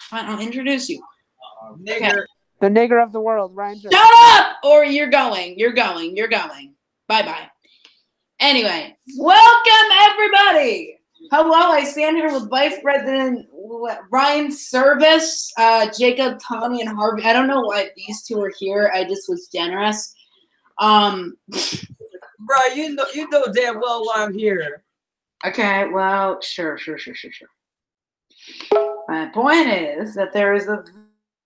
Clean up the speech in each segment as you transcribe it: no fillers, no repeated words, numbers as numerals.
Fine, I'll introduce you. Nigger. Okay. The nigger of the world, Ryan. Shut up! Or you're going. Bye-bye. Anyway, welcome everybody. Hello, I stand here with Vice President Ryan Servis, Jacob, Tommy, and Harvey. I don't know why these two are here. I just was generous. Bro, you know damn well why I'm here. Okay, well, sure. My point is that there is a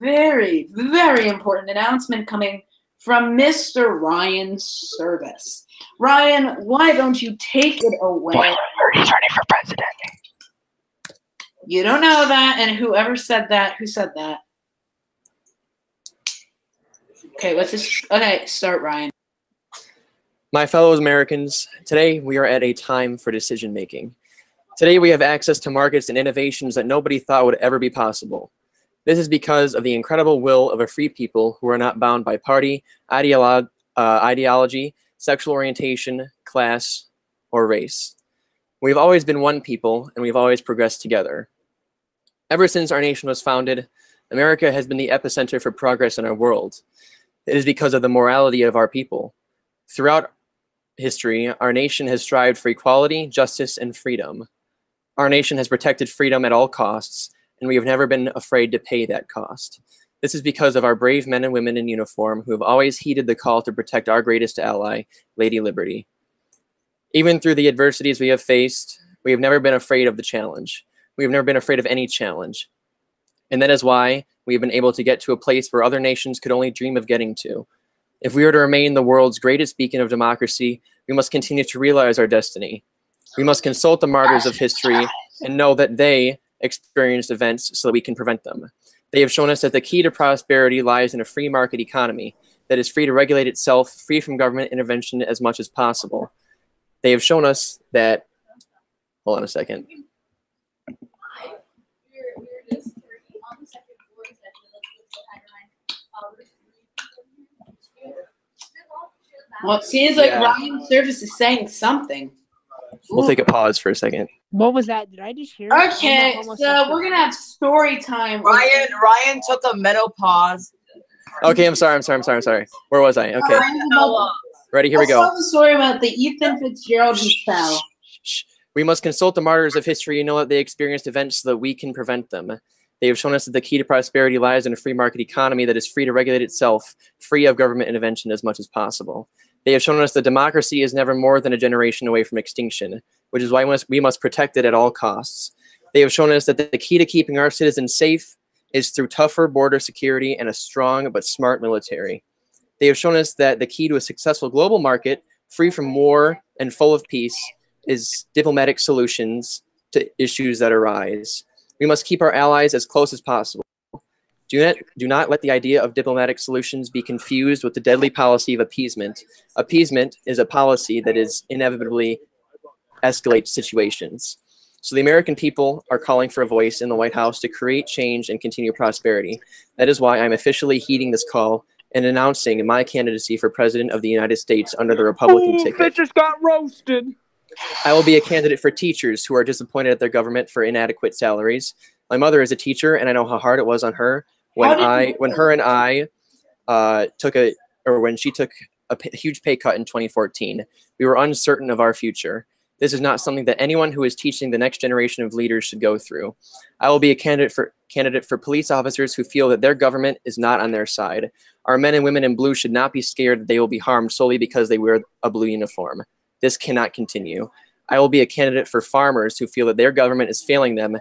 very, very important announcement coming from Mr. Ryan Servis. Ryan, why don't you take it away? He's running for president. You don't know that, and whoever said that, who said that? Okay, okay, start, Ryan. My fellow Americans, today we are at a time for decision making. Today we have access to markets and innovations that nobody thought would ever be possible. This is because of the incredible will of a free people who are not bound by party, ideology, sexual orientation, class, or race. We've always been one people, and we've always progressed together. Ever since our nation was founded, America has been the epicenter for progress in our world. It is because of the morality of our people. Throughout history, our nation has strived for equality, justice, and freedom. Our nation has protected freedom at all costs, and we have never been afraid to pay that cost. This is because of our brave men and women in uniform who have always heeded the call to protect our greatest ally, Lady Liberty. Even through the adversities we have faced, we have never been afraid of the challenge. We have never been afraid of any challenge. And that is why we have been able to get to a place where other nations could only dream of getting to. If we are to remain the world's greatest beacon of democracy, we must continue to realize our destiny. We must consult the martyrs of history and know that they experienced events so that we can prevent them. They have shown us that the key to prosperity lies in a free market economy that is free to regulate itself, free from government intervention as much as possible. They have shown us that, hold on a second. Well, it seems like Ryan Servis is saying something. We'll take a pause for a second. What was that? Did I just hear? Okay, so we're gonna have story time. Ryan took a menopause. Okay, I'm sorry. Where was I? Okay. Ready? Here we go. Let's tell the story about the Ethan Fitzgerald who fell. We must consult the martyrs of history and know that they experienced events so that we can prevent them. They have shown us that the key to prosperity lies in a free market economy that is free to regulate itself, free of government intervention as much as possible. They have shown us that democracy is never more than a generation away from extinction, which is why we must protect it at all costs. They have shown us that the key to keeping our citizens safe is through tougher border security and a strong but smart military. They have shown us that the key to a successful global market, free from war and full of peace, is diplomatic solutions to issues that arise. We must keep our allies as close as possible. Do not let the idea of diplomatic solutions be confused with the deadly policy of appeasement. Appeasement is a policy that is inevitably escalates situations. So the American people are calling for a voice in the White House to create change and continue prosperity. That is why I'm officially heeding this call and announcing my candidacy for President of the United States under the Republican ticket. Bitches got roasted. I will be a candidate for teachers who are disappointed at their government for inadequate salaries. My mother is a teacher, and I know how hard it was on her when she took a huge pay cut in 2014. We were uncertain of our future. This is not something that anyone who is teaching the next generation of leaders should go through. I will be a candidate for police officers who feel that their government is not on their side. Our men and women in blue should not be scared that they will be harmed solely because they wear a blue uniform. This cannot continue. I will be a candidate for farmers who feel that their government is failing them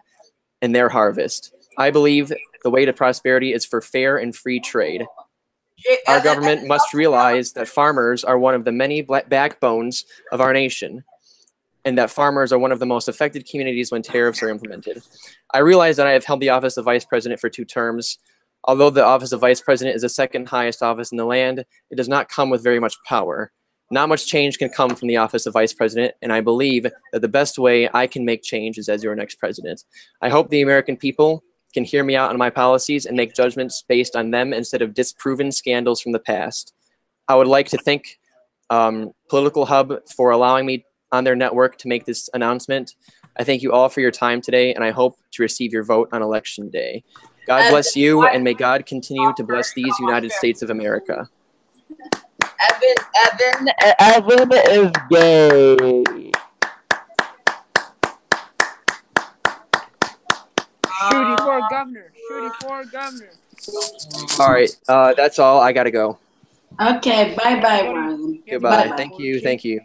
in their harvest. I believe the way to prosperity is for fair and free trade. Our government must realize that farmers are one of the many backbones of our nation, and that farmers are one of the most affected communities when tariffs are implemented. I realize that I have held the office of Vice President for 2 terms. Although the office of Vice President is the second highest office in the land, it does not come with very much power. Not much change can come from the office of Vice President, and I believe that the best way I can make change is as your next president. I hope the American people can hear me out on my policies and make judgments based on them instead of disproven scandals from the past. I would like to thank Political Hub for allowing me on their network to make this announcement. I thank you all for your time today, and I hope to receive your vote on Election Day. God bless you, and may God continue to bless these United States of America. Evan is gay. Shooty for governor. Shooty for governor. All right, that's all. I gotta go. Okay, bye-bye, Ryan. Goodbye. Bye-bye. Thank you. Thank you.